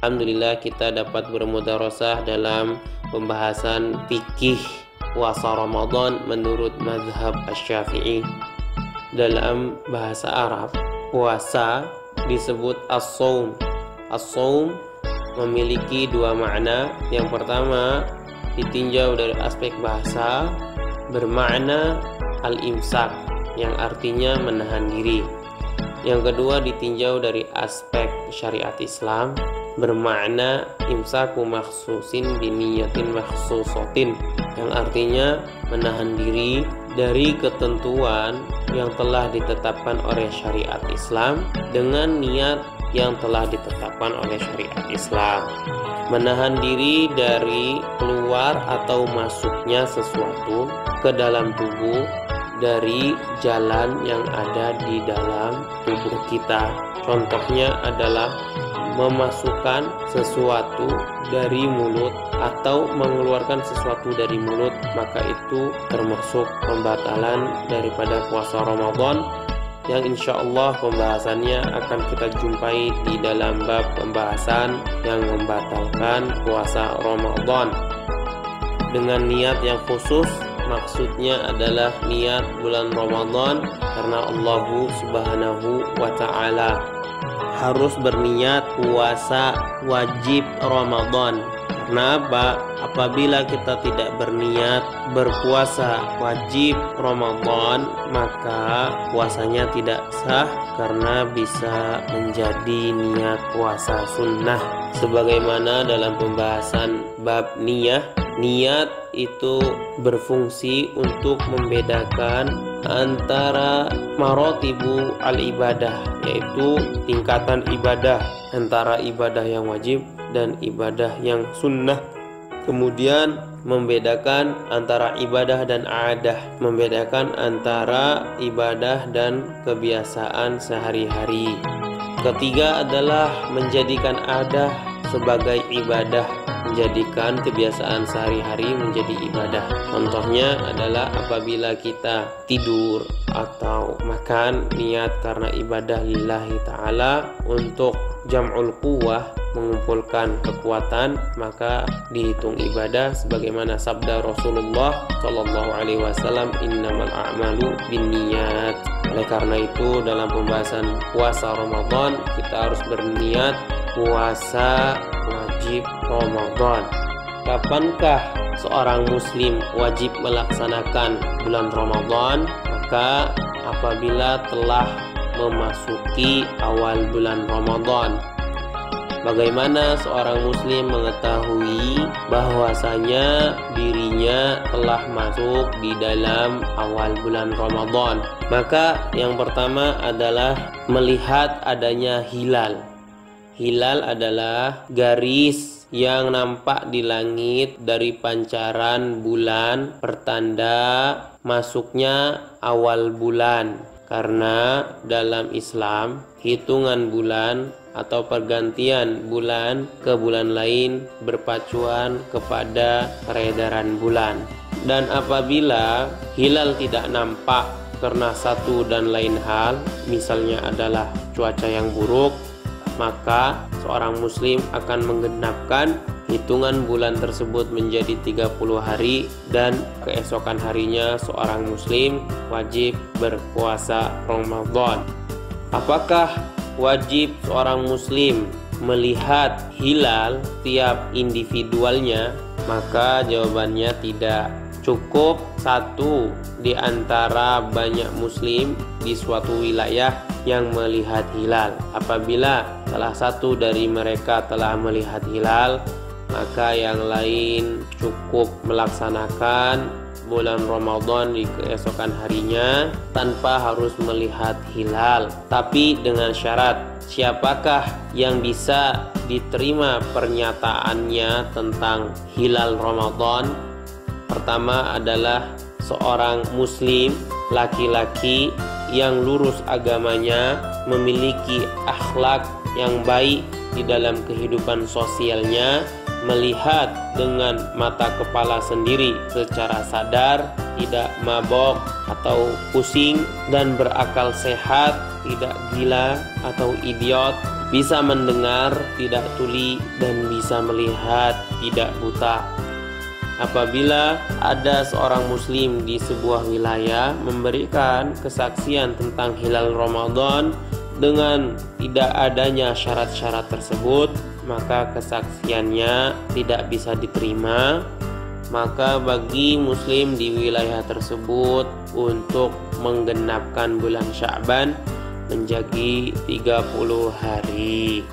Alhamdulillah kita dapat bermudarasah dalam pembahasan fikih puasa Ramadan menurut mazhab Asy-Syafi'i. Dalam bahasa Arab, puasa disebut as-shaum. As-shaum memiliki dua makna. Yang pertama ditinjau dari aspek bahasa, bermakna al-imsak, yang artinya menahan diri. Yang kedua ditinjau dari aspek syariat Islam, bermakna imsaku makhsusin biniyatin makhsusatin, yang artinya menahan diri dari ketentuan yang telah ditetapkan oleh syariat Islam dengan niat yang telah ditetapkan oleh syariat Islam. Menahan diri dari keluar atau masuknya sesuatu ke dalam tubuh dari jalan yang ada di dalam tubuh kita. Contohnya adalah memasukkan sesuatu dari mulut atau mengeluarkan sesuatu dari mulut, maka itu termasuk pembatalan daripada puasa Ramadan, yang insya Allah pembahasannya akan kita jumpai di dalam bab pembahasan yang membatalkan puasa Ramadan. Dengan niat yang khusus, maksudnya adalah niat bulan Ramadan, karena Allah Subhanahu wa ta'ala harus berniat puasa wajib Ramadan. Kenapa? Apabila kita tidak berniat berpuasa wajib Ramadan, maka puasanya tidak sah karena bisa menjadi niat puasa sunnah. Sebagaimana dalam pembahasan bab niyah, niat itu berfungsi untuk membedakan antara marotibu al-ibadah, yaitu tingkatan ibadah, antara ibadah yang wajib dan ibadah yang sunnah. Kemudian membedakan antara ibadah dan adah, membedakan antara ibadah dan kebiasaan sehari-hari. Ketiga adalah menjadikan adah sebagai ibadah, menjadikan kebiasaan sehari-hari menjadi ibadah. Contohnya adalah apabila kita tidur atau makan, niat karena ibadah lillahi ta'ala untuk jam'ul quwwah, mengumpulkan kekuatan, maka dihitung ibadah sebagaimana sabda Rasulullah sallallahu alaihi wasallam, innamal a'malu binniyat. Oleh karena itu dalam pembahasan puasa Ramadan kita harus berniat puasa wajib Ramadan. Kapankah seorang muslim wajib melaksanakan bulan Ramadan? Maka apabila telah memasuki awal bulan Ramadan. Bagaimana seorang muslim mengetahui bahwasanya dirinya telah masuk di dalam awal bulan Ramadan? Maka yang pertama adalah melihat adanya hilal. Hilal adalah garis yang nampak di langit dari pancaran bulan, pertanda masuknya awal bulan. Karena dalam Islam hitungan bulan atau pergantian bulan ke bulan lain berpacuan kepada peredaran bulan. Dan apabila hilal tidak nampak karena satu dan lain hal, misalnya adalah cuaca yang buruk, maka seorang muslim akan menggenapkan hitungan bulan tersebut menjadi 30 hari, dan keesokan harinya seorang muslim wajib berpuasa Ramadan. Apakah wajib seorang muslim melihat hilal tiap individualnya? Maka jawabannya tidak. Cukup satu di antara banyak muslim di suatu wilayah yang melihat hilal. Apabila salah satu dari mereka telah melihat hilal, maka yang lain cukup melaksanakan bulan Ramadan di keesokan harinya tanpa harus melihat hilal. Tapi dengan syarat, siapakah yang bisa diterima pernyataannya tentang hilal Ramadan? Pertama adalah seorang muslim laki-laki yang lurus agamanya, memiliki akhlak yang baik di dalam kehidupan sosialnya, melihat dengan mata kepala sendiri secara sadar, tidak mabok atau pusing, dan berakal sehat, tidak gila atau idiot, bisa mendengar, tidak tuli, dan bisa melihat, tidak buta. Apabila ada seorang muslim di sebuah wilayah memberikan kesaksian tentang hilal Ramadan dengan tidak adanya syarat-syarat tersebut, maka kesaksiannya tidak bisa diterima. Maka bagi muslim di wilayah tersebut untuk menggenapkan bulan Sya'ban menjadi 30 hari.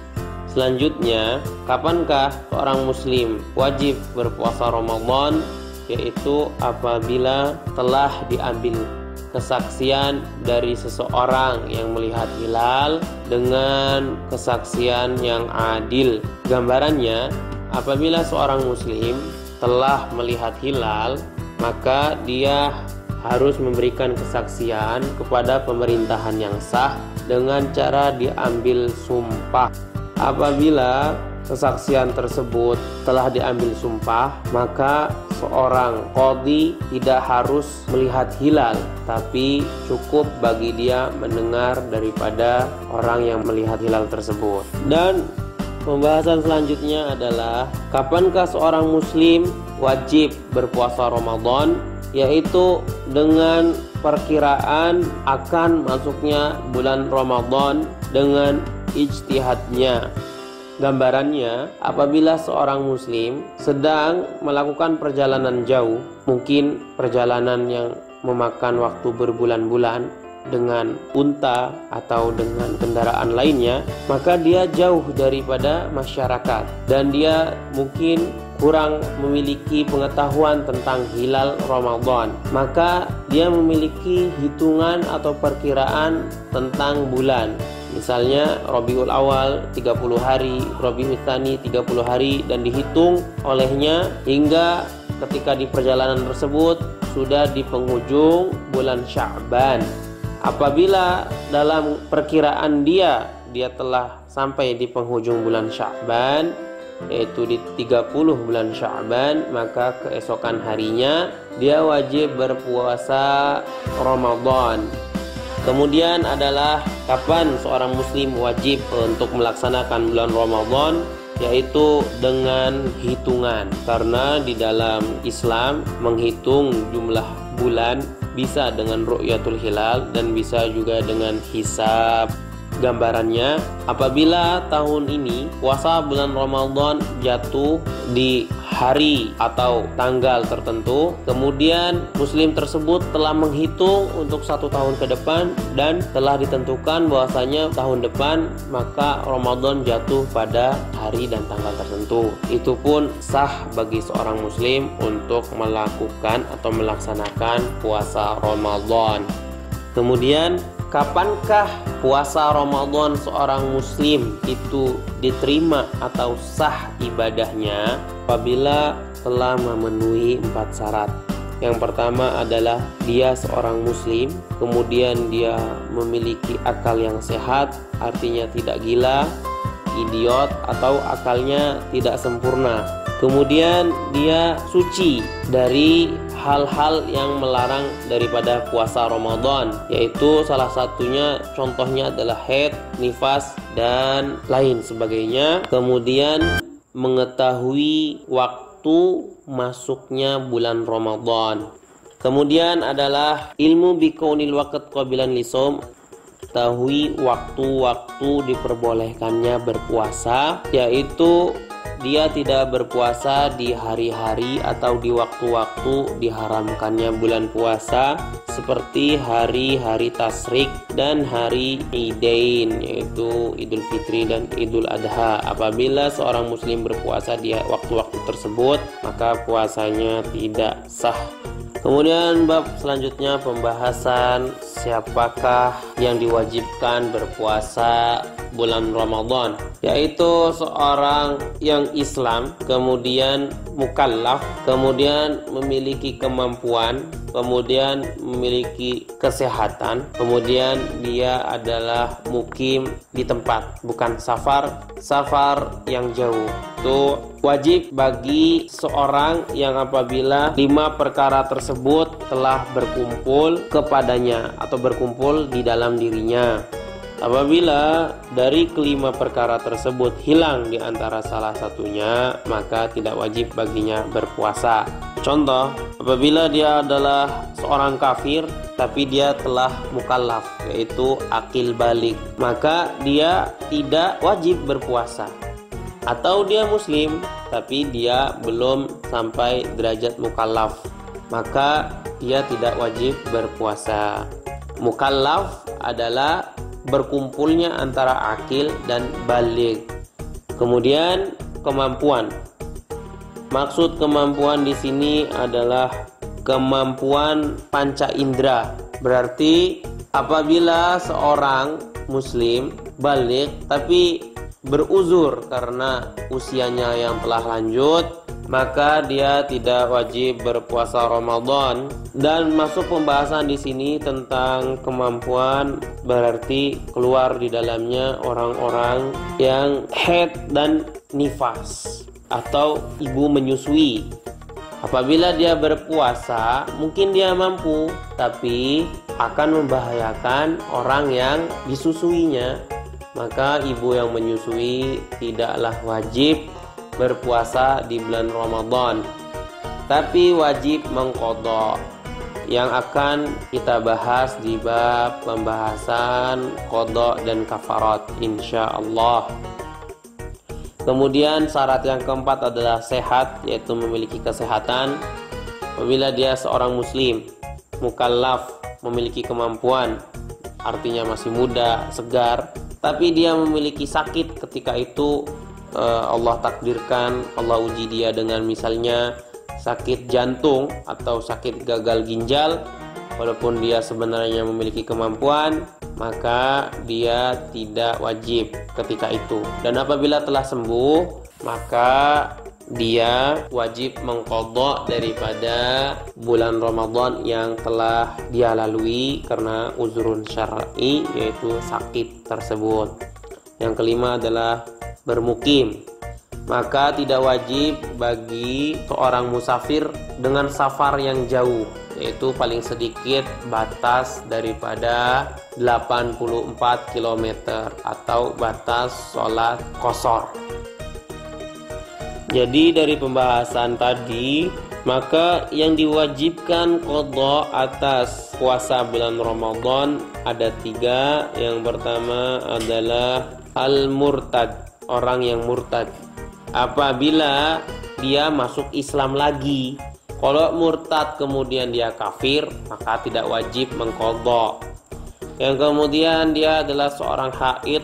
Selanjutnya, kapankah seorang muslim wajib berpuasa Ramadan? Yaitu apabila telah diambil kesaksian dari seseorang yang melihat hilal dengan kesaksian yang adil. Gambarannya, apabila seorang muslim telah melihat hilal, maka dia harus memberikan kesaksian kepada pemerintahan yang sah dengan cara diambil sumpah. Apabila kesaksian tersebut telah diambil sumpah, maka seorang qadhi tidak harus melihat hilal, tapi cukup bagi dia mendengar daripada orang yang melihat hilal tersebut. Dan pembahasan selanjutnya adalah kapankah seorang muslim wajib berpuasa Ramadan, yaitu dengan perkiraan akan masuknya bulan Ramadan dengan ijtihadnya. Gambarannya, apabila seorang muslim sedang melakukan perjalanan jauh, mungkin perjalanan yang memakan waktu berbulan-bulan dengan unta atau dengan kendaraan lainnya, maka dia jauh daripada masyarakat dan dia mungkin kurang memiliki pengetahuan tentang hilal Ramadan, maka dia memiliki hitungan atau perkiraan tentang bulan. Misalnya Rabiul Awal 30 hari, Rabiul Tsani 30 hari, dan dihitung olehnya hingga ketika di perjalanan tersebut sudah di penghujung bulan Sya'ban. Apabila dalam perkiraan dia telah sampai di penghujung bulan Sya'ban, yaitu di 30 bulan Sya'ban, maka keesokan harinya dia wajib berpuasa Ramadan. Kemudian adalah kapan seorang muslim wajib untuk melaksanakan bulan Ramadan, yaitu dengan hitungan. Karena di dalam Islam menghitung jumlah bulan bisa dengan ru'yatul hilal dan bisa juga dengan hisab. Gambarannya, apabila tahun ini puasa bulan Ramadan jatuh di hari atau tanggal tertentu, kemudian muslim tersebut telah menghitung untuk 1 tahun ke depan dan telah ditentukan bahwasanya tahun depan maka Ramadan jatuh pada hari dan tanggal tertentu, itu pun sah bagi seorang muslim untuk melakukan atau melaksanakan puasa Ramadan. Kemudian, kapankah puasa Ramadan seorang muslim itu diterima atau sah ibadahnya? Apabila telah memenuhi 4 syarat. Yang pertama adalah dia seorang muslim, kemudian dia memiliki akal yang sehat, artinya tidak gila, idiot, atau akalnya tidak sempurna. Kemudian dia suci dari hal-hal yang melarang daripada puasa Ramadan, yaitu salah satunya contohnya adalah haid, nifas, dan lain sebagainya. Kemudian mengetahui waktu masuknya bulan Ramadan. Kemudian adalah ilmu bikaunil waqt qabilan lisom, ketahui waktu-waktu diperbolehkannya berpuasa, yaitu dia tidak berpuasa di hari-hari atau di waktu-waktu diharamkannya bulan puasa, seperti hari-hari tasyrik dan hari Idain, yaitu Idul Fitri dan Idul Adha. Apabila seorang muslim berpuasa di waktu-waktu tersebut, maka puasanya tidak sah. Kemudian bab selanjutnya pembahasan siapakah yang diwajibkan berpuasa bulan Ramadan, yaitu seorang yang Islam, kemudian mukallaf, kemudian memiliki kemampuan, kemudian memiliki kesehatan, kemudian dia adalah mukim di tempat, bukan safar yang jauh. Itu wajib bagi seorang yang apabila 5 perkara tersebut telah berkumpul kepadanya atau berkumpul di dalam dirinya. Apabila dari kelima perkara tersebut hilang di antara salah satunya, maka tidak wajib baginya berpuasa. Contoh, apabila dia adalah seorang kafir tapi dia telah mukallaf, yaitu akil balik, maka dia tidak wajib berpuasa. Atau dia muslim tapi dia belum sampai derajat mukallaf, maka dia tidak wajib berpuasa. Mukallaf adalah berkumpulnya antara akil dan balik. Kemudian kemampuan. Maksud kemampuan di sini adalah kemampuan panca indera. Berarti apabila seorang muslim balik tapi beruzur karena usianya yang telah lanjut, maka dia tidak wajib berpuasa Ramadan. Dan masuk pembahasan di sini tentang kemampuan, berarti keluar di dalamnya orang-orang yang haid dan nifas atau ibu menyusui. Apabila dia berpuasa, mungkin dia mampu, tapi akan membahayakan orang yang disusuinya. Maka ibu yang menyusui tidaklah wajib berpuasa di bulan Ramadan, tapi wajib mengqadha, yang akan kita bahas di bab pembahasan qadha dan kafarat insyaallah. Kemudian syarat yang keempat adalah sehat, yaitu memiliki kesehatan. Apabila dia seorang muslim mukallaf, memiliki kemampuan, artinya masih muda, segar, tapi dia memiliki sakit ketika itu, Allah takdirkan, Allah uji dia dengan misalnya sakit jantung atau sakit gagal ginjal, walaupun dia sebenarnya memiliki kemampuan, maka dia tidak wajib ketika itu. Dan apabila telah sembuh, maka dia wajib mengqadha daripada bulan Ramadan yang telah dia lalui karena uzrun syar'i, yaitu sakit tersebut. Yang kelima adalah bermukim. Maka tidak wajib bagi seorang musafir dengan safar yang jauh, yaitu paling sedikit batas daripada 84 km atau batas sholat qashar. Jadi dari pembahasan tadi, maka yang diwajibkan qadha atas puasa bulan Ramadan ada 3. Yang pertama adalah al-murtad, orang yang murtad. Apabila dia masuk Islam lagi. Kalau murtad kemudian dia kafir, maka tidak wajib mengqadha. Yang kemudian dia adalah seorang haid.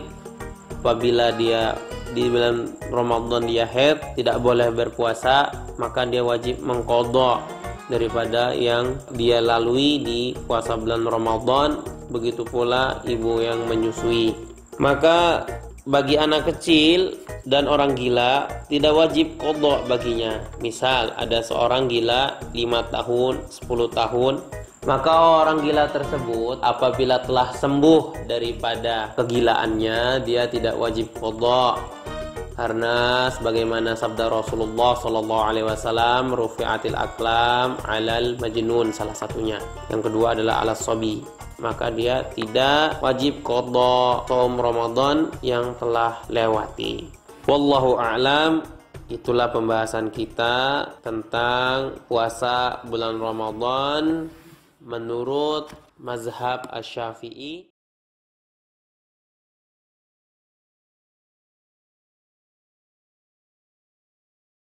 Apabila dia di bulan Ramadan dia haid, tidak boleh berpuasa, maka dia wajib mengqadha daripada yang dia lalui di puasa bulan Ramadan. Begitu pula ibu yang menyusui. Maka bagi anak kecil dan orang gila tidak wajib qadha baginya. Misal ada seorang gila 5 tahun, 10 tahun, maka orang gila tersebut apabila telah sembuh daripada kegilaannya, dia tidak wajib qadha. Karena sebagaimana sabda Rasulullah SAW, rufi'atil aqlam 'alal majnun, salah satunya. Yang kedua adalah 'alas shabi. Maka dia tidak wajib qadha shaum Ramadan yang telah lewati. Wallahu a'lam. Itulah pembahasan kita tentang puasa bulan Ramadan menurut mazhab Asy-Syafi'i.